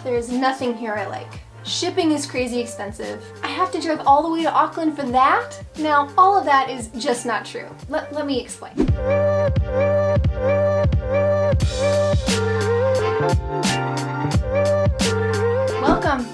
There's nothing here I like. Shipping is crazy expensive. I have to drive all the way to Auckland for that? Now, all of that is just not true. Let me explain. Welcome.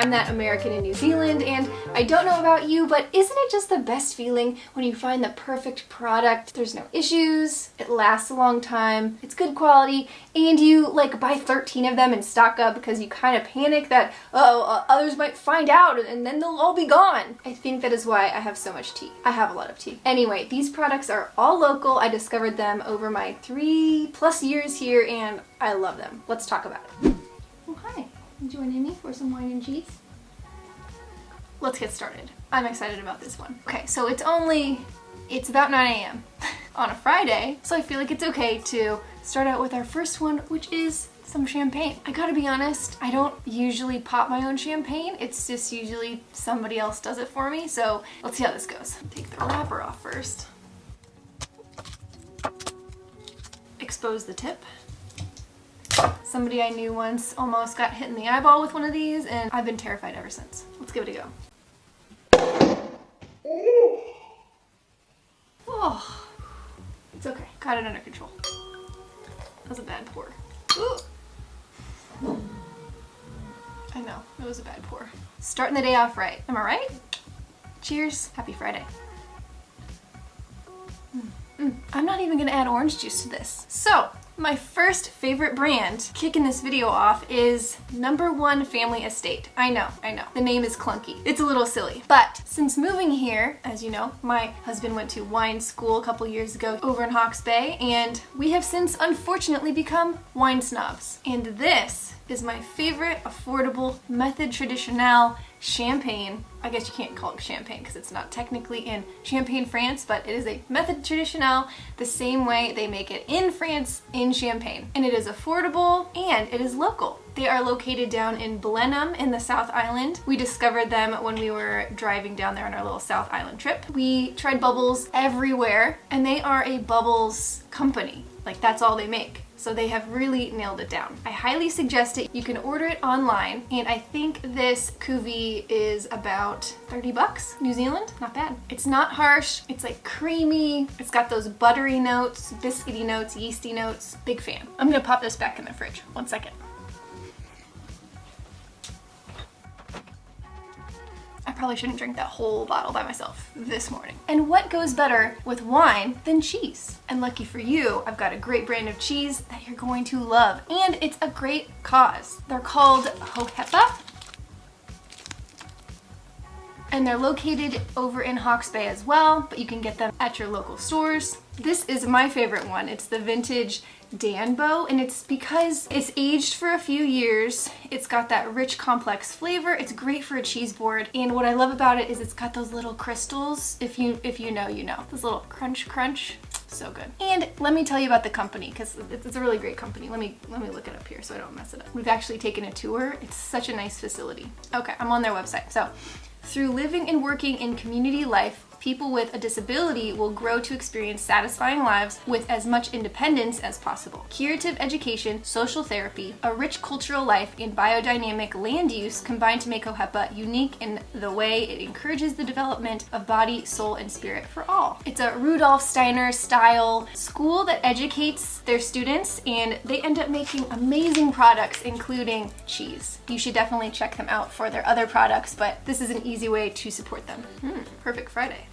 I'm that American in New Zealand, and I don't know about you, but isn't it just the best feeling when you find the perfect product? There's no issues, it lasts a long time, it's good quality, and you buy 13 of them and stock up because you kind of panic that, others might find out and then they'll all be gone. I think that is why I have so much tea. I have a lot of tea. Anyway, these products are all local. I discovered them over my 3+ years here, and I love them. Let's talk about it. Oh, hi. Joining me for some wine and cheese? Let's get started. I'm excited about this one. Okay, so it's about 9 a.m. on a Friday, so I feel like it's okay to start out with our first one, which is some champagne. I gotta be honest, I don't usually pop my own champagne. It's just usually somebody else does it for me, so let's see how this goes. Take the wrapper off first. Expose the tip. Somebody I knew once almost got hit in the eyeball with one of these, and I've been terrified ever since. Let's give it a go. Oh, it's okay. Got it under control. That was a bad pour. Ooh. I know, it was a bad pour. Starting the day off right. Am I right? Cheers. Happy Friday. I'm not even gonna add orange juice to this. So, my first favorite brand kicking this video off is No. 1 Family Estate. I know. The name is clunky. It's a little silly. But since moving here, as you know, my husband went to wine school a couple years ago over in Hawke's Bay, and we have since unfortunately become wine snobs. And this is my favorite affordable Method Traditionelle champagne. I guess you can't call it champagne because it's not technically in Champagne, France, but it is a Method Traditionelle the same way they make it in France in Champagne. And it is affordable and it is local. They are located down in Blenheim in the South Island. We discovered them when we were driving down there on our little South Island trip. We tried bubbles everywhere, and they are a bubbles company. That's all they make. So they have really nailed it down. I highly suggest it. You can order it online, and I think this cuvee is about 30 bucks, New Zealand. Not bad. It's not harsh. It's creamy. It's got those buttery notes, biscuity notes, yeasty notes. Big fan. I'm gonna pop this back in the fridge. 1 second. I probably shouldn't drink that whole bottle by myself this morning. And what goes better with wine than cheese? And lucky for you, I've got a great brand of cheese that you're going to love. And it's a great cause. They're called Hohepa. And they're located over in Hawke's Bay as well, but you can get them at your local stores. This is my favorite one. It's the vintage Danbo, and it's because it's aged for a few years. It's got that rich, complex flavor. It's great for a cheese board, and what I love about it is it's got those little crystals. If you know, you know. This little crunch. So good. And let me tell you about the company, because it's a really great company. Let me look it up here so I don't mess it up. We've actually taken a tour. It's such a nice facility. Okay, I'm on their website. So, through living and working in community life, people with a disability will grow to experience satisfying lives with as much independence as possible. Curative education, social therapy, a rich cultural life, and biodynamic land use combine to make Hohepa unique in the way it encourages the development of body, soul, and spirit for all. It's a Rudolf Steiner style school that educates their students, and they end up making amazing products, including cheese. You should definitely check them out for their other products, but this is an easy way to support them. Perfect Friday.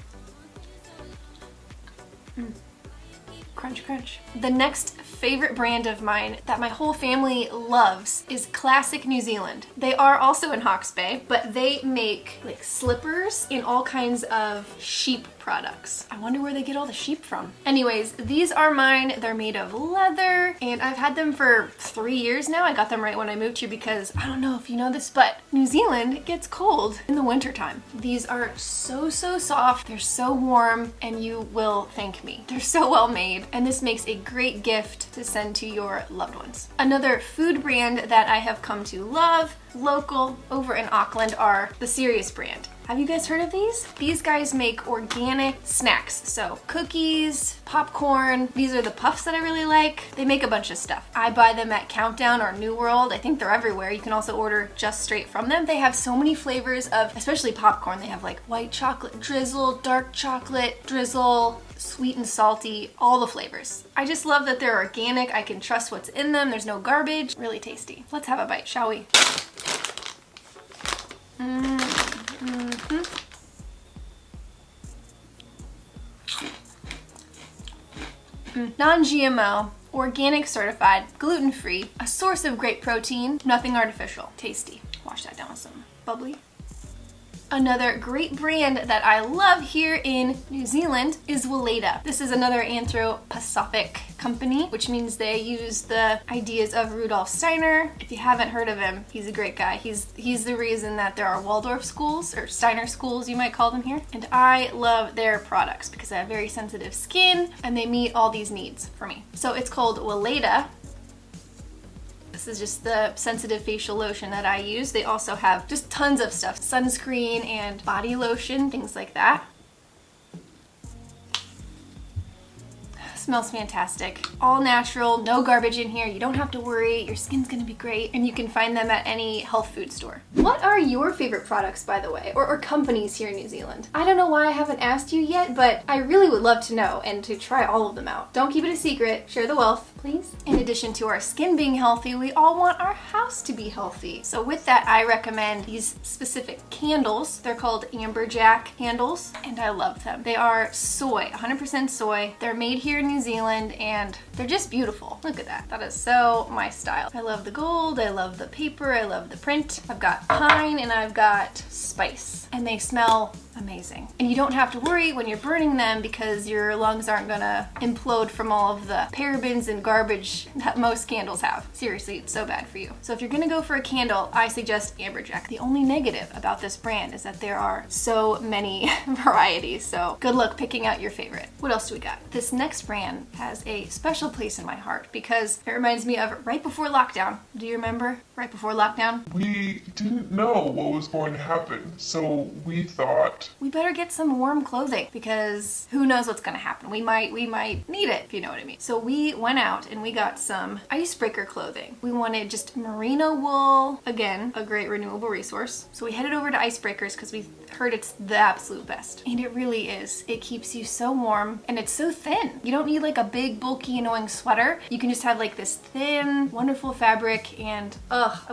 Crunch. The next favorite brand of mine that my whole family loves is Classic New Zealand. They are also in Hawke's Bay, but they make slippers and all kinds of sheep products. I wonder where they get all the sheep from. Anyways, these are mine. They're made of leather, and I've had them for 3 years now. I got them right when I moved here because I don't know if you know this, but New Zealand gets cold in the wintertime. These are so soft. They're so warm, and you will thank me. They're so well made, and this makes a great gift to send to your loved ones. Another food brand that I have come to love, local, over in Auckland, are the Serious brand. Have you guys heard of these? These guys make organic snacks. So cookies, popcorn. These are the puffs that I really like. They make a bunch of stuff. I buy them at Countdown or New World. I think they're everywhere. You can also order just straight from them. They have so many flavors of, especially popcorn. They have like white chocolate drizzle, dark chocolate drizzle, sweet and salty, all the flavors. I just love that they're organic. I can trust what's in them. There's no garbage. Really tasty. Let's have a bite, shall we? Non-GMO, organic certified, gluten-free, a source of great protein, nothing artificial. Tasty. Wash that down with some bubbly. Another great brand that I love here in New Zealand is Weleda. This is another anthroposophic company, which means they use the ideas of Rudolf Steiner. If you haven't heard of him, he's a great guy. He's the reason that there are Waldorf schools, or Steiner schools you might call them here. And I love their products because I have very sensitive skin and they meet all these needs for me. So it's called Weleda. This is just the sensitive facial lotion that I use. They also have just tons of stuff. Sunscreen and body lotion, things like that. Smells fantastic. All natural, no garbage in here. You don't have to worry. Your skin's gonna be great. And you can find them at any health food store. What are your favorite products, by the way, or companies here in New Zealand? I don't know why I haven't asked you yet, but I really would love to know and to try all of them out. Don't keep it a secret. Share the wealth, please. In addition to our skin being healthy, we all want our house to be healthy. So with that, I recommend these specific candles. They're called amberjack candles, and I love them. They are soy, 100% soy. They're made here in New Zealand, and they're just beautiful. Look at that. That is so my style. I love the gold, I love the paper, I love the print. I've got pine and I've got spice, and they smell amazing. And you don't have to worry when you're burning them because your lungs aren't gonna implode from all of the parabens and garbage that most candles have. Seriously, it's so bad for you. So if you're gonna go for a candle, I suggest amberjack. The only negative about this brand is that there are so many varieties, so good luck picking out your favorite. What else do we got? This next brand has a special place in my heart because it reminds me of right before lockdown. Do you remember? Right before lockdown? We didn't know what was going to happen, so we thought we better get some warm clothing because who knows what's gonna happen. We might need it, if you know what I mean. So we went out and we got some icebreaker clothing. We wanted just merino wool, again, a great renewable resource. So we headed over to Icebreakers because we heard it's the absolute best. And it really is. It keeps you so warm and it's so thin. You don't need like a big, bulky, annoying sweater. You can just have like this thin, wonderful fabric, and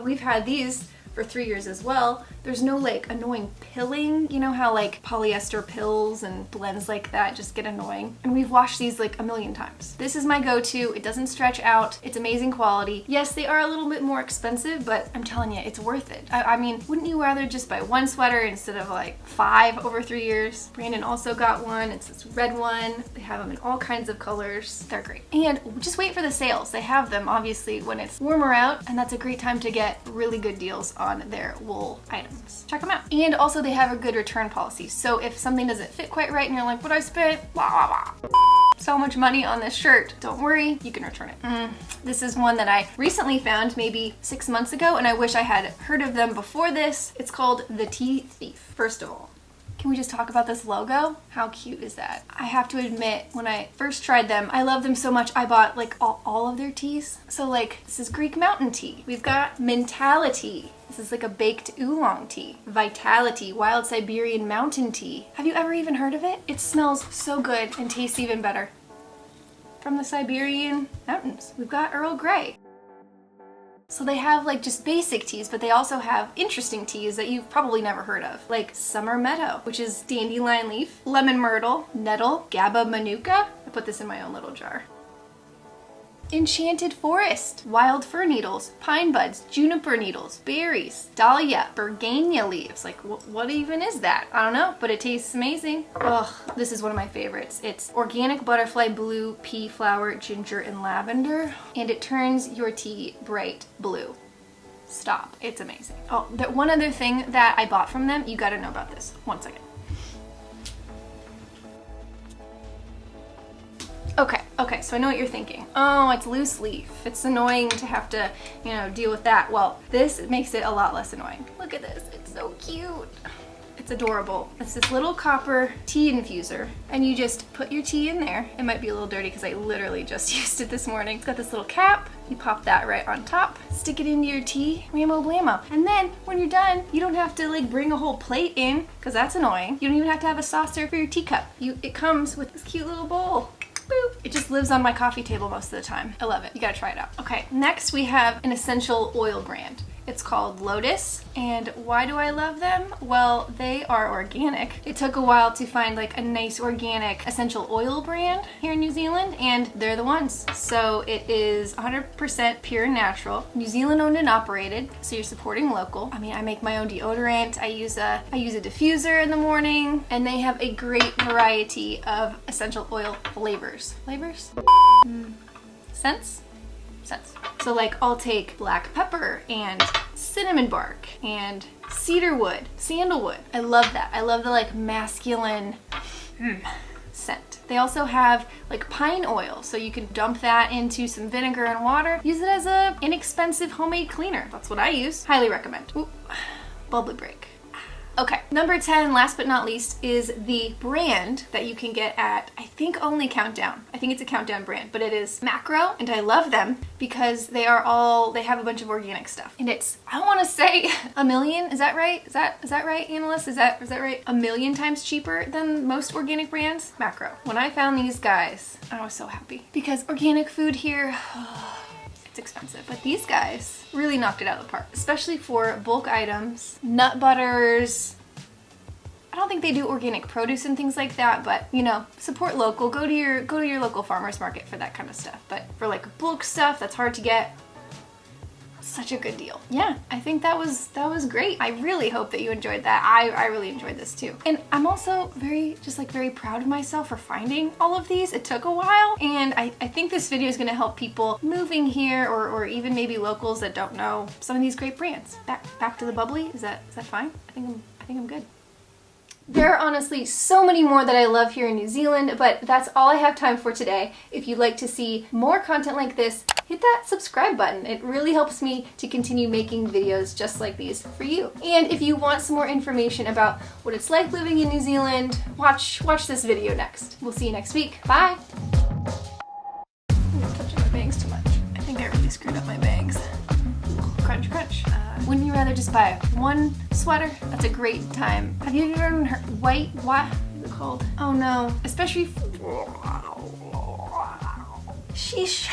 we've had these for 3 years as well. There's no like annoying pilling. You know how like polyester pills and blends like that just get annoying? And we've washed these like a million times. This is my go-to. It doesn't stretch out. It's amazing quality. Yes, they are a little bit more expensive, but I'm telling you, it's worth it. I mean, wouldn't you rather just buy one sweater instead of like 5 over 3 years? Brandon also got one. It's this red one. They have them in all kinds of colors. They're great. And just wait for the sales. They have them obviously when it's warmer out, and that's a great time to get really good deals on their wool items. Check them out. And also they have a good return policy. So if something doesn't fit quite right and you're like, but I spent so much money on this shirt, don't worry, you can return it. This is one that I recently found maybe 6 months ago, and I wish I had heard of them before this. It's called the Tea Thief. First of all, can we just talk about this logo? How cute is that? I have to admit, when I first tried them, I love them so much I bought like all of their teas. So like, this is Greek mountain tea. We've got Mentality. This is like a baked oolong tea. Vitality, wild Siberian mountain tea. Have you ever even heard of it? It smells so good and tastes even better. From the Siberian mountains. We've got Earl Grey. So they have like just basic teas, but they also have interesting teas that you've probably never heard of, like Summer Meadow, which is dandelion leaf, lemon myrtle, nettle, GABA manuka. I put this in my own little jar. Enchanted Forest, wild fir needles, pine buds, juniper needles, berries, dahlia, bergania leaves. Like, what even is that? I don't know, but it tastes amazing. Ugh, this is one of my favorites. It's organic butterfly blue, pea flower, ginger, and lavender, and it turns your tea bright blue. Stop, it's amazing. Oh, one other thing that I bought from them, you gotta know about this. One second. Okay, so I know what you're thinking. Oh, it's loose leaf. It's annoying to have to, deal with that. Well, this makes it a lot less annoying. Look at this, it's so cute. It's adorable. It's this little copper tea infuser, and you just put your tea in there. It might be a little dirty because I literally just used it this morning. It's got this little cap. You pop that right on top, stick it into your tea, ramo blammo. And then when you're done, you don't have to like bring a whole plate in because that's annoying. You don't even have to have a saucer for your teacup. It comes with this cute little bowl. Boop. It just lives on my coffee table most of the time. I love it. You gotta try it out. Okay, next we have an essential oil brand. It's called Lotus, and why do I love them? Well, they are organic. It took a while to find like a nice organic essential oil brand here in New Zealand, and they're the ones. So it is 100% pure and natural, New Zealand owned and operated, so you're supporting local. I mean, I make my own deodorant. I use a diffuser in the morning, and they have a great variety of essential oil flavors. Scents? So like I'll take black pepper and cinnamon bark and cedarwood, sandalwood. I love that. I love the like masculine scent. They also have like pine oil, so you can dump that into some vinegar and water. Use it as a inexpensive homemade cleaner. That's what I use. Highly recommend. Ooh, bubbly break. Okay, number 10, last but not least, is the brand that you can get at, I think only Countdown. I think it's a Countdown brand, but it is Macro, and I love them because they have a bunch of organic stuff. And it's, I want to say a million, is that right? Is that right, analyst? Is that right? A million times cheaper than most organic brands? Macro. When I found these guys, I was so happy because organic food here, it's expensive, but these guys really knocked it out of the park, especially for bulk items, nut butters. I don't think they do organic produce and things like that, but you know, support local. Go to your local farmers market for that kind of stuff. But for like bulk stuff that's hard to get, such a good deal. Yeah, I think that was great. I really hope that you enjoyed that. I really enjoyed this too. And I'm also very proud of myself for finding all of these. It took a while, and I think this video is gonna help people moving here or even maybe locals that don't know some of these great brands. Back to the bubbly, is that fine? I think I'm good. There are honestly so many more that I love here in New Zealand, but that's all I have time for today. If you'd like to see more content like this, hit that subscribe button. It really helps me to continue making videos just like these for you. And if you want some more information about what it's like living in New Zealand, watch this video next. We'll see you next week. Bye! I'm touching my bangs too much. I think I really screwed up my bangs. Crunch, crunch. Wouldn't you rather just buy one sweater? That's a great time. Have you ever heard what is it called? Oh no, especially sheesh.